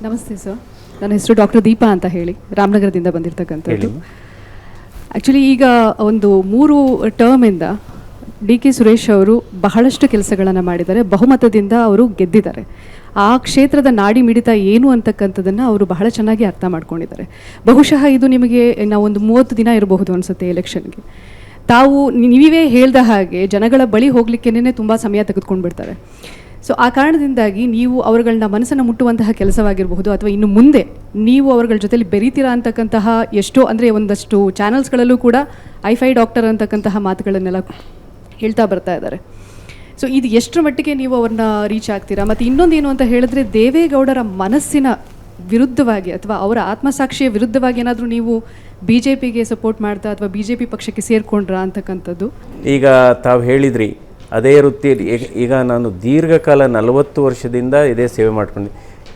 ನಮಸ್ತೆ ಸರ್, ನನ್ನ ಹೆಸರು ಡಾಕ್ಟರ್ ದೀಪಾ ಅಂತ ಹೇಳಿ, ರಾಮನಗರದಿಂದ ಬಂದಿರತಕ್ಕಂಥದ್ದು. ಆ್ಯಕ್ಚುಲಿ ಈಗ ಒಂದು 3 ಟರ್ಮಿಂದ DK ಸುರೇಶ್ ಅವರು ಬಹಳಷ್ಟು ಕೆಲಸಗಳನ್ನು ಮಾಡಿದ್ದಾರೆ, ಬಹುಮತದಿಂದ ಅವರು ಗೆದ್ದಿದ್ದಾರೆ. ಆ ಕ್ಷೇತ್ರದ ನಾಡಿ ಮಿಡಿತ ಏನು ಅಂತಕ್ಕಂಥದ್ದನ್ನು ಅವರು ಬಹಳ ಚೆನ್ನಾಗಿ ಅರ್ಥ ಮಾಡ್ಕೊಂಡಿದ್ದಾರೆ. ಬಹುಶಃ ಇದು ನಿಮಗೆ ನಾವೊಂದು 30 ದಿನ ಇರಬಹುದು ಅನಿಸುತ್ತೆ ಎಲೆಕ್ಷನ್ಗೆ. ತಾವು ನೀವೇ ಹೇಳ್ದ ಹಾಗೆ ಜನಗಳ ಬಳಿ ಹೋಗ್ಲಿಕ್ಕೇನೆ ತುಂಬ ಸಮಯ ತೆಗೆದುಕೊಂಡು ಬಿಡ್ತಾರೆ. ಸೊ ಆ ಕಾರಣದಿಂದಾಗಿ ನೀವು ಅವರುಗಳನ್ನ ಮನಸ್ಸನ್ನು ಮುಟ್ಟುವಂತಹ ಕೆಲಸವಾಗಿರಬಹುದು, ಅಥವಾ ಇನ್ನು ಮುಂದೆ ನೀವು ಅವರುಗಳ ಜೊತೆಲಿ ಬೆರೀತೀರಾ ಅಂತಕ್ಕಂತಹ ಎಷ್ಟೋ, ಅಂದರೆ ಒಂದಷ್ಟು ಚಾನಲ್ಸ್ಗಳಲ್ಲೂ ಕೂಡ ಐಫೈ ಡಾಕ್ಟರ್ ಅಂತಕ್ಕಂತಹ ಮಾತುಗಳನ್ನೆಲ್ಲ ಹೇಳ್ತಾ ಬರ್ತಾ ಇದ್ದಾರೆ. ಸೊ ಇದು ಎಷ್ಟರ ಮಟ್ಟಿಗೆ ನೀವು ಅವ್ರನ್ನ ರೀಚ್ ಆಗ್ತೀರಾ? ಮತ್ತು ಇನ್ನೊಂದೇನು ಅಂತ ಹೇಳಿದ್ರೆ, ದೇವೇಗೌಡರ ಮನಸ್ಸಿನ ವಿರುದ್ಧವಾಗಿ ಅಥವಾ ಅವರ ಆತ್ಮಸಾಕ್ಷಿಯ ವಿರುದ್ಧವಾಗಿ ಏನಾದರೂ ನೀವು BJPಗೆ ಸಪೋರ್ಟ್ ಮಾಡ್ತಾ ಅಥವಾ BJP ಪಕ್ಷಕ್ಕೆ ಸೇರ್ಕೊಂಡ್ರಾ ಅಂತಕ್ಕಂಥದ್ದು? ಈಗ ತಾವು ಹೇಳಿದ್ರಿ ಅದೇ ವೃತ್ತಿಯಲ್ಲಿ ಈಗ ನಾನು ದೀರ್ಘಕಾಲ 40 ವರ್ಷದಿಂದ ಇದೇ ಸೇವೆ ಮಾಡ್ಕೊಂಡು,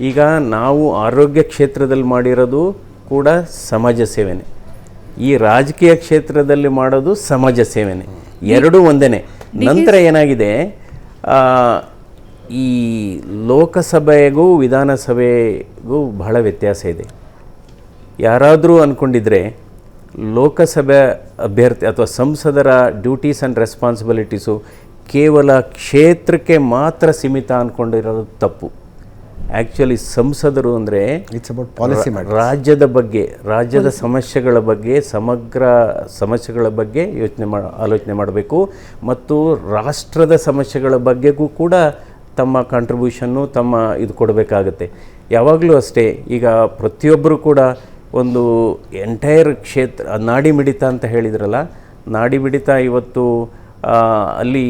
ಈಗ ನಾವು ಆರೋಗ್ಯ ಕ್ಷೇತ್ರದಲ್ಲಿ ಮಾಡಿರೋದು ಕೂಡ ಸಮಾಜ ಸೇವೆನೇ, ಈ ರಾಜಕೀಯ ಕ್ಷೇತ್ರದಲ್ಲಿ ಮಾಡೋದು ಸಮಾಜ ಸೇವೆನೇ, ಎರಡೂ ಒಂದೇ. ನಂತರ ಏನಾಗಿದೆ, ಈ ಲೋಕಸಭೆಗೂ ವಿಧಾನಸಭೆಗೂ ಬಹಳ ವ್ಯತ್ಯಾಸ ಇದೆ. ಯಾರಾದರೂ ಅಂದ್ಕೊಂಡಿದ್ರೆ ಲೋಕಸಭೆ ಅಭ್ಯರ್ಥಿ ಅಥವಾ ಸಂಸದರ ಡ್ಯೂಟೀಸ್ ಆ್ಯಂಡ್ ರೆಸ್ಪಾನ್ಸಿಬಿಲಿಟೀಸು ಕೇವಲ ಕ್ಷೇತ್ರಕ್ಕೆ ಮಾತ್ರ ಸೀಮಿತ ಅಂದ್ಕೊಂಡಿರೋದು ತಪ್ಪು. ಆ್ಯಕ್ಚುಲಿ ಸಂಸದರು ಅಂದರೆ ಇಟ್ಸ್ ಅಬೌಟ್ ಪಾಲಿಸಿ, ರಾಜ್ಯದ ಬಗ್ಗೆ, ರಾಜ್ಯದ ಸಮಸ್ಯೆಗಳ ಬಗ್ಗೆ, ಸಮಗ್ರ ಸಮಸ್ಯೆಗಳ ಬಗ್ಗೆ ಆಲೋಚನೆ ಮಾಡಬೇಕು, ಮತ್ತು ರಾಷ್ಟ್ರದ ಸಮಸ್ಯೆಗಳ ಬಗ್ಗೆಗೂ ಕೂಡ ತಮ್ಮ ಕಾಂಟ್ರಿಬ್ಯೂಷನ್ನು ತಮ್ಮ ಇದು ಕೊಡಬೇಕಾಗತ್ತೆ. ಯಾವಾಗಲೂ ಅಷ್ಟೇ, ಈಗ ಪ್ರತಿಯೊಬ್ಬರು ಕೂಡ ಒಂದು ಎಂಟೈರ್ ಕ್ಷೇತ್ರ ನಾಡಿ ಮಿಡಿತ ಅಂತ ಹೇಳಿದ್ರಲ್ಲ, ನಾಡಿ ಮಿಡಿತ ಇವತ್ತು ಅಲ್ಲಿ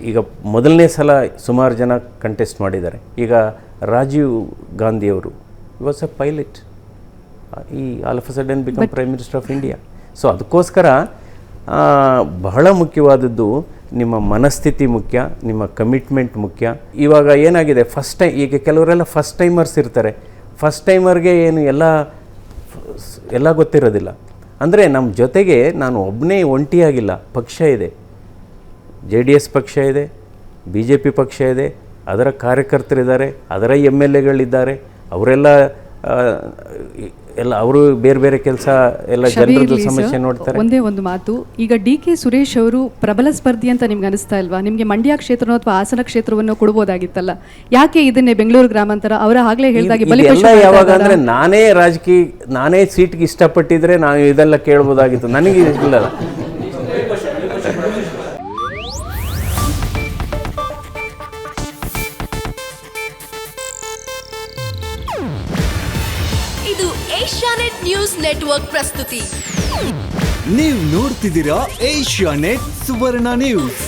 ಈಗ ಮೊದಲನೇ ಸಲ ಸುಮಾರು ಜನ ಕಂಟೆಸ್ಟ್ ಮಾಡಿದ್ದಾರೆ. ಈಗ ರಾಜೀವ್ ಗಾಂಧಿಯವರು ವಾಸ್ ಎ ಪೈಲಟ್, ಈ all of a sudden become prime minister of India. So ಅದಕ್ಕೋಸ್ಕರ ಬಹಳ ಮುಖ್ಯವಾದದ್ದು ನಿಮ್ಮ ಮನಸ್ಥಿತಿ ಮುಖ್ಯ, ನಿಮ್ಮ ಕಮಿಟ್ಮೆಂಟ್ ಮುಖ್ಯ. ಇವಾಗ ಏನಾಗಿದೆ, ಈಗ ಕೆಲವರೆಲ್ಲ ಫಸ್ಟ್ ಟೈಮರ್ಸ್ ಇರ್ತಾರೆ. ಫಸ್ಟ್ ಟೈಮರ್ಗೆ ಏನು ಎಲ್ಲ ಗೊತ್ತಿರೋದಿಲ್ಲ. ಅಂದರೆ ನಮ್ಮ ಜೊತೆಗೆ ನಾನು ಒಬ್ಬನೇ ಒಂಟಿಯಾಗಿಲ್ಲ, ಪಕ್ಷ ಇದೆ, JDS ಪಕ್ಷ ಇದೆ, BJP ಪಕ್ಷ ಇದೆ, ಅದರ ಕಾರ್ಯಕರ್ತರಿದ್ದಾರೆ, ಅದರ MLAಗಳಿದ್ದಾರೆ, ಅವರೆಲ್ಲ ಅವರು ಬೇರೆ ಬೇರೆ ಕೆಲಸ ಎಲ್ಲ ಜನರದ್ದು ಸಮಸ್ಯೆ ನೋಡ್ತಾರೆ. ಒಂದೇ ಒಂದು ಮಾತು, ಈಗ DK ಸುರೇಶ್ ಅವರು ಪ್ರಬಲ ಸ್ಪರ್ಧಿ ಅಂತ ನಿಮ್ಗೆ ಅನಿಸ್ತಾ ಇಲ್ವಾ? ನಿಮಗೆ ಮಂಡ್ಯ ಕ್ಷೇತ್ರನೋ ಅಥವಾ ಹಾಸನ ಕ್ಷೇತ್ರವನ್ನು ಕೊಡ್ಬೋದಾಗಿತ್ತಲ್ಲ, ಯಾಕೆ ಇದನ್ನೇ ಬೆಂಗಳೂರು ಗ್ರಾಮಾಂತರ ಅವರ ಆಗಲೇ ಹೇಳಿದಾಗೆ ಯಾವಾಗ ಅಂದರೆ ನಾನೇ ಸೀಟ್ಗೆ ಇಷ್ಟಪಟ್ಟಿದ್ರೆ ನಾನು ಇದೆಲ್ಲ ಕೇಳ್ಬೋದಾಗಿತ್ತು, ನನಗೆ ಇಲ್ಲ. ಇದು ಏಷ್ಯಾನೆಟ್ ನ್ಯೂಸ್ ನೆಟ್ವರ್ಕ್ ಪ್ರಸ್ತುತಿ. ನೀವು ನೋಡ್ತಿದ್ದೀರಾ ಏಷ್ಯಾನೆಟ್ ಸುವರ್ಣ ನ್ಯೂಸ್.